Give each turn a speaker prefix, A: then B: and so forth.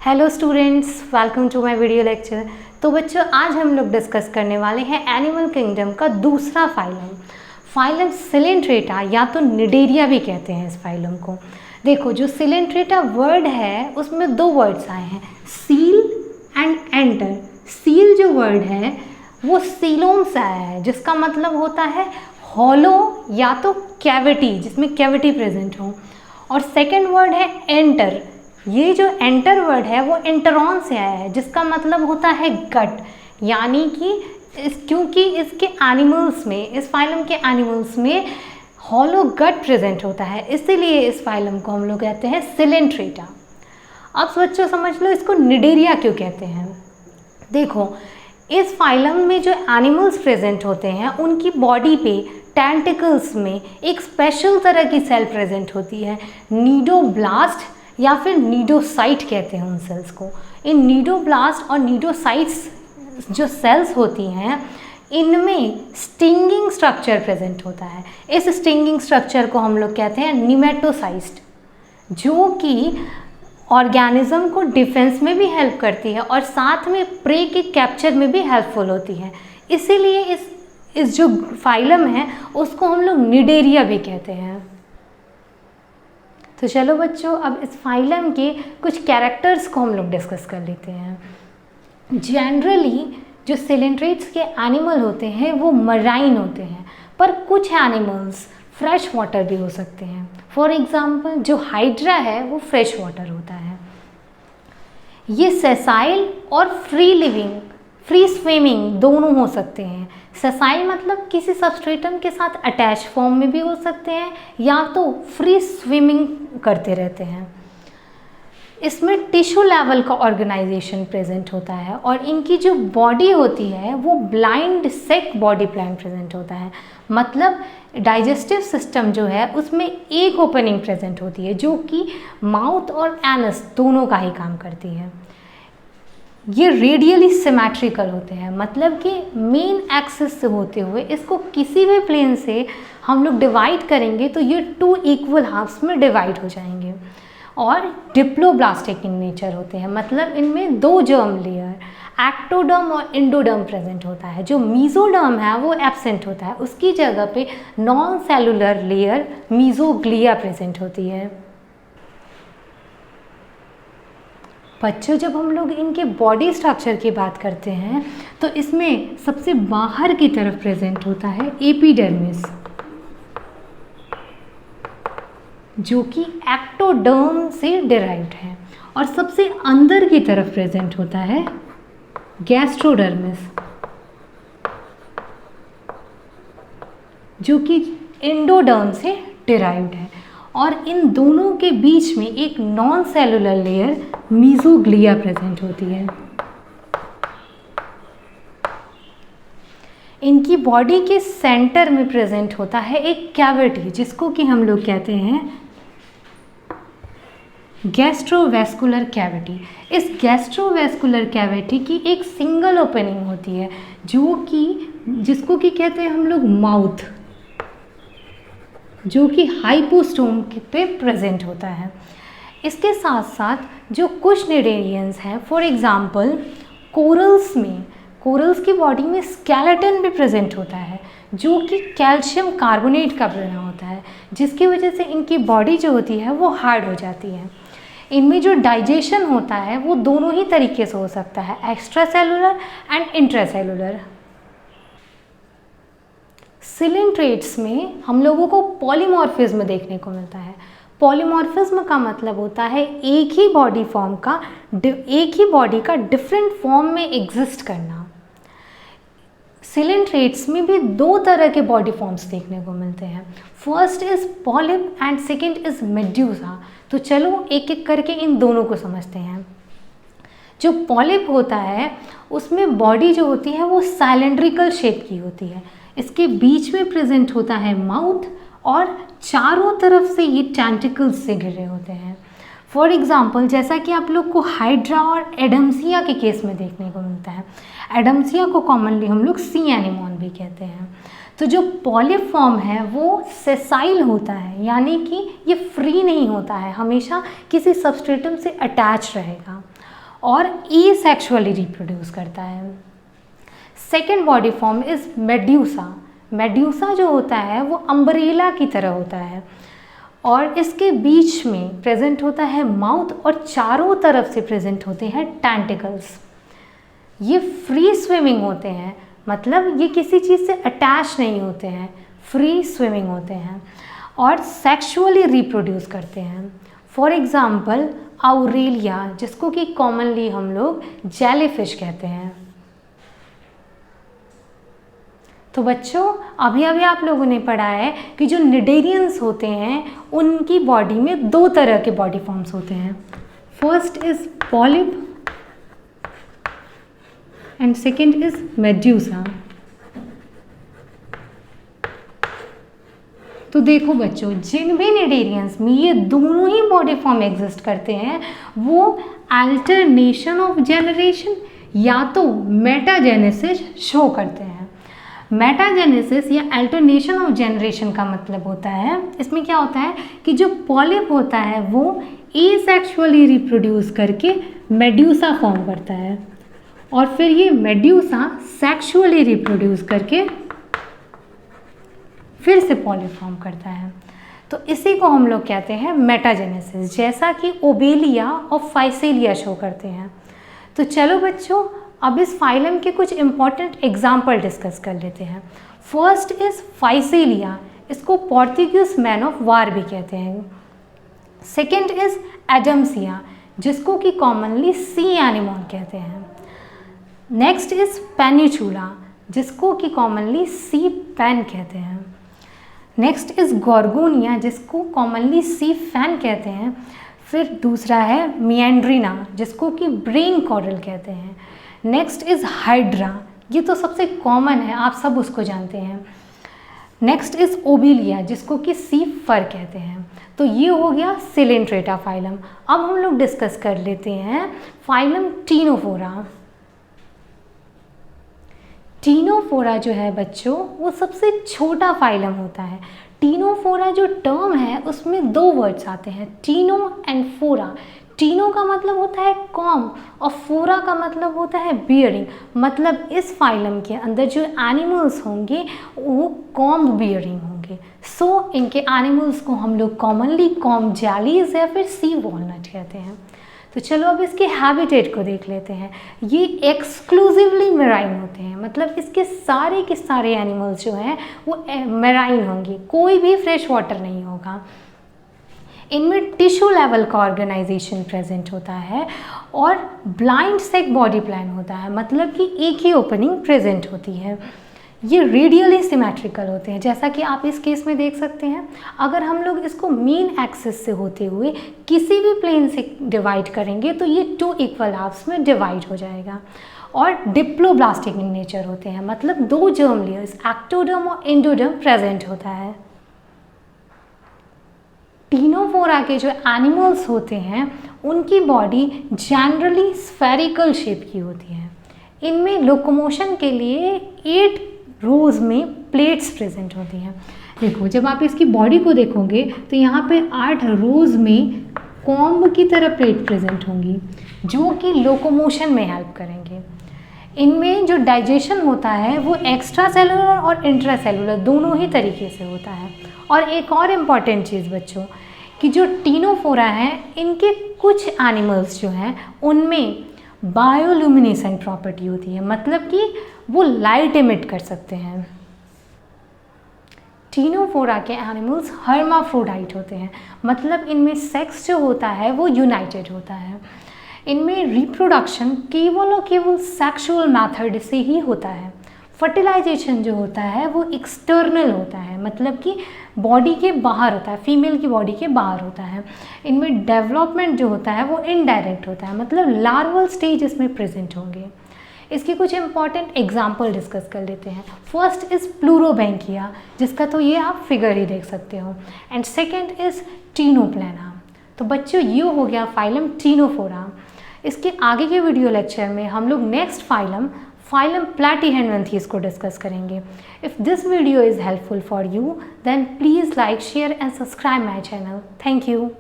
A: Hello students, welcome to my video lecture. तो बच्चों, आज हम लोग डिस्कस करने वाले हैं एनिमल किंगडम का दूसरा फाइलम सिलेंट्रेटा, या तो निडेरिया भी कहते हैं इस फाइलम को। देखो, जो सिलेंट्रेटा वर्ड है उसमें दो वर्ड्स आए हैं, सील एंड एंटर। सील जो वर्ड है वो सीलोम से आया है, जिसका मतलब होता है हॉलो या तो कैविटी, जिसमें कैविटी प्रेजेंट हो। और सेकेंड वर्ड है एंटर। ये जो एंटर वर्ड है वो एंटरॉन से आया है, जिसका मतलब होता है गट। यानी कि क्योंकि इसके एनिमल्स में, इस फाइलम के एनिमल्स में हॉलो गट प्रेजेंट होता है, इसीलिए इस फाइलम को हम लोग कहते हैं सिलेंट्रेटा। अब बच्चों समझ लो इसको निडेरिया क्यों कहते हैं। देखो, इस फाइलम में जो एनिमल्स प्रेजेंट होते हैं उनकी बॉडी पे टेंटिकल्स में एक स्पेशल तरह की सेल प्रेजेंट होती है, नीडोब्लास्ट या फिर नीडोसाइट कहते हैं उन सेल्स को। इन नीडोब्लास्ट और नीडोसाइट्स जो सेल्स होती हैं, इनमें स्टिंगिंग स्ट्रक्चर प्रेजेंट होता है। इस स्टिंगिंग स्ट्रक्चर को हम लोग कहते हैं निमेटोसाइस्ट, जो कि ऑर्गेनिज्म को डिफेंस में भी हेल्प करती है और साथ में प्रे के कैप्चर में भी हेल्पफुल होती है। इसीलिए इस जो फाइलम है उसको हम लोग निडेरिया भी कहते हैं। तो चलो बच्चों, अब इस फाइलम के कुछ कैरेक्टर्स को हम लोग डिस्कस कर लेते हैं। जनरली जो सिलेंट्रेट्स के एनिमल होते हैं वो मराइन होते हैं, पर कुछ एनिमल्स फ्रेश वाटर भी हो सकते हैं। फॉर एग्जांपल जो हाइड्रा है वो फ्रेश वाटर होता है। ये सेसाइल और फ्री लिविंग, फ्री स्विमिंग दोनों हो सकते हैं। सेसाइल मतलब किसी सबस्ट्रेटम के साथ अटैच फॉर्म में भी हो सकते हैं, या तो फ्री स्विमिंग करते रहते हैं। इसमें टिश्यू लेवल का ऑर्गेनाइजेशन प्रेजेंट होता है और इनकी जो बॉडी होती है वो ब्लाइंड सेक बॉडी प्लान प्रेजेंट होता है। मतलब डाइजेस्टिव सिस्टम जो है उसमें एक ओपनिंग प्रेजेंट होती है, जो कि माउथ और एनस दोनों का ही काम करती है। ये रेडियली सिमेट्रिकल होते हैं, मतलब कि मेन एक्सिस से होते हुए इसको किसी भी प्लेन से हम लोग डिवाइड करेंगे तो ये 2 इक्वल हाफ्स में डिवाइड हो जाएंगे। और डिप्लोब्लास्टिक इन नेचर होते हैं, मतलब इनमें 2 जर्म लेयर, एक्टोडर्म और इंडोडर्म प्रेजेंट होता है। जो मीजोडर्म है वो एब्सेंट होता है, उसकी जगह पे non cellular layer mesoglea present होती है। बच्चों, जब हम लोग इनके बॉडी स्ट्रक्चर की बात करते हैं तो इसमें सबसे बाहर की तरफ प्रेजेंट होता है एपिडर्मिस, जो कि एक्टोडर्म से डिराइव्ड है, और सबसे अंदर की तरफ प्रेजेंट होता है गैस्ट्रोडर्मिस, जो कि एंडोडर्म से डिराइव्ड है। और इन दोनों के बीच में एक non cellular layer mesoglea present होती है। इनकी बॉडी के सेंटर में प्रेजेंट होता है एक कैविटी, जिसको कि हम लोग कहते हैं गैस्ट्रोवेस्कुलर कैविटी। इस गैस्ट्रोवेस्कुलर कैविटी की एक सिंगल ओपनिंग होती है, जिसको कि कहते हैं हम लोग माउथ, जो कि हाइपोस्टोम पे प्रेजेंट होता है। इसके साथ साथ जो कुछ निडेरियंस हैं, फॉर एग्जांपल कोरल्स की बॉडी में स्केलेटन भी प्रेजेंट होता है, जो कि कैल्शियम कार्बोनेट का बना होता है, जिसकी वजह से इनकी बॉडी जो होती है वो हार्ड हो जाती है। इनमें जो डाइजेशन होता है वो दोनों ही तरीके से हो सकता है, extra cellular and intracellular. Coelenterates में हम लोगों को पॉलीमॉर्फिज्म देखने को मिलता है। पॉलीमॉर्फिज्म का मतलब होता है एक ही बॉडी का डिफरेंट फॉर्म में एग्जिस्ट करना। सिलेंट्रेट्स में भी 2 तरह के बॉडी फॉर्म्स देखने को मिलते हैं। First is polyp and second is medusa. तो चलो एक एक करके इन दोनों को समझते हैं। जो पॉलिप होता है उसमें बॉडी जो होती है वो सिलेंड्रिकल शेप की होती है। इसके बीच में प्रेजेंट होता है माउथ और चारों तरफ से ये टेंटिकल्स से घिरे होते हैं। फॉर एग्जाम्पल जैसा कि आप लोग को हाइड्रा और एडम्सिया के केस में देखने को मिलता है। एडम्सिया को कॉमनली हम लोग सी एनीमोन भी कहते हैं। तो जो पॉलिप फॉर्म है वो सेसाइल होता है, यानी कि ये फ्री नहीं होता है, हमेशा किसी सबस्ट्रेटम से अटैच रहेगा और एसेक्सुअली रिप्रोड्यूस करता है। Second body form is medusa. Medusa जो होता है वो अम्ब्रेला की तरह होता है और इसके बीच में प्रेजेंट होता है माउथ और चारों तरफ से प्रेजेंट होते हैं टेंटिकल्स। ये फ्री स्विमिंग होते हैं, मतलब ये किसी चीज़ से अटैच नहीं होते हैं, फ्री स्विमिंग होते हैं और सेक्सुअली रिप्रोड्यूस करते हैं। फॉर एग्जाम्पल आउरेलिया, जिसको कि कॉमनली हम लोग जेलीफिश कहते हैं। तो बच्चों अभी आप लोगों ने पढ़ा है कि जो निडेरियंस होते हैं उनकी बॉडी में दो तरह के बॉडी फॉर्म्स होते हैं। First is polyp and second is medusa. तो देखो बच्चों, जिन भी निडेरियंस में ये दोनों ही बॉडी फॉर्म एग्जिस्ट करते हैं वो अल्टरनेशन ऑफ जनरेशन या तो मेटाजेनेसिस शो करते हैं। मेटाजेनेसिस या अल्टरनेशन ऑफ जनरेशन का मतलब होता है, इसमें क्या होता है कि जो पॉलिप होता है वो एसेक्सुअली रिप्रोड्यूस करके मेड्यूसा फॉर्म करता है और फिर ये मेड्यूसा सेक्सुअली रिप्रोड्यूस करके फिर से पॉलिप फॉर्म करता है। तो इसी को हम लोग कहते हैं मेटाजेनेसिस, जैसा कि ओबेलिया और फाइसेलिया शो करते हैं। तो चलो बच्चों अब इस फाइलम के कुछ इंपॉर्टेंट एग्जाम्पल डिस्कस कर लेते हैं। फर्स्ट इज फाइसेलिया, इसको पोर्तुगीज मैन ऑफ वार भी कहते हैं। सेकेंड इज एडम्सिया, जिसको कि कॉमनली सी एनीमोन कहते हैं। नेक्स्ट इज पेनिचुला, जिसको कि कॉमनली सी पेन कहते हैं। नेक्स्ट इज गॉर्गोनिया, जिसको कॉमनली सी फैन कहते हैं। फिर दूसरा है मिएंड्रिना, जिसको कि ब्रेन कॉरल कहते हैं। नेक्स्ट इज हाइड्रा, ये तो सबसे कॉमन है, आप सब उसको जानते हैं। नेक्स्ट इज ओबिलिया, जिसको कि सी फर कहते हैं। तो ये हो गया सिलेंट्रेटा फाइलम। अब हम लोग डिस्कस कर लेते हैं फाइलम टीनोफोरा। टीनोफोरा जो है बच्चों वो सबसे छोटा फाइलम होता है। टीनोफोरा जो टर्म है उसमें दो वर्ड्स आते हैं, टीनो एंड फोरा। टीनो का मतलब होता है कॉम्ब और फोरा का मतलब होता है बियरिंग। मतलब इस फाइलम के अंदर जो एनिमल्स होंगे वो कॉम्ब बियरिंग होंगे। सो इनके एनिमल्स को हम लोग कॉमनली कॉम्ब जैलीज या फिर सी वॉलनट कहते हैं। तो चलो अब इसके हैबिटेट को देख लेते हैं। ये एक्सक्लूसिवली मेराइन होते हैं, मतलब इसके सारे के सारे एनिमल्स जो हैं वो मेराइन होंगे, कोई भी फ्रेश वाटर नहीं होगा। इनमें टिश्यू लेवल का ऑर्गेनाइजेशन प्रेजेंट होता है और ब्लाइंड सेक बॉडी प्लान होता है, मतलब कि एक ही ओपनिंग प्रेजेंट होती है। ये रेडियली सिमेट्रिकल होते हैं, जैसा कि आप इस केस में देख सकते हैं। अगर हम लोग इसको मेन एक्सिस से होते हुए किसी भी प्लेन से डिवाइड करेंगे तो ये टू इक्वल हाफ्स में डिवाइड हो जाएगा। और डिप्लोब्लास्टिक इन नेचर होते हैं, मतलब दो जर्म लेयर्स एक्टोडर्म और एंडोडर्म प्रेजेंट होता है। टीनोफोरा के जो एनिमल्स होते हैं उनकी बॉडी जनरली स्फेरिकल शेप की होती है। इनमें लोकोमोशन के लिए 8 रोज में प्लेट्स प्रेजेंट होती हैं। देखो जब आप इसकी बॉडी को देखोगे तो यहाँ पे 8 रोज में कॉम्ब की तरह प्लेट प्रेजेंट होंगी जो कि लोकोमोशन में हेल्प करेंगे। इनमें जो डाइजेशन होता है वो एक्स्ट्रा सेलुलर और इंट्रा सेलुलर दोनों ही तरीके से होता है। और एक और इम्पॉर्टेंट चीज़ बच्चों कि जो टीनोफोरा हैं इनके कुछ एनिमल्स जो हैं उनमें बायोल्यूमिनेसेंट प्रॉपर्टी होती है, मतलब कि वो लाइट इमिट कर सकते हैं। टीनोफोरा के एनिमल्स हर्माफ्रोडाइट होते हैं, मतलब इनमें सेक्स जो होता है वो यूनाइटेड होता है। इनमें रिप्रोडक्शन केवल और केवल सेक्सुअल मेथड से ही होता है। फर्टिलाइजेशन जो होता है वो एक्सटर्नल होता है, मतलब कि बॉडी के बाहर होता है, फीमेल की बॉडी के बाहर होता है। इनमें डेवलपमेंट जो होता है वो इनडायरेक्ट होता है, मतलब लार्वल स्टेज इसमें प्रेजेंट होंगे। इसके कुछ इंपॉर्टेंट एग्जाम्पल डिस्कस कर लेते हैं। फर्स्ट इज़ प्लूरोबैंकिया, जिसका तो ये आप फिगर ही देख सकते हो, एंड सेकेंड इज़ टीनोप्लेना। तो बच्चों ये हो गया फाइलम टीनोफोरा। इसके आगे के वीडियो लेक्चर में हम लोग नेक्स्ट फाइलम प्लैटीहेडवंथीज को डिस्कस करेंगे। If this video is helpful for you then please like, share and subscribe my channel. Thank you.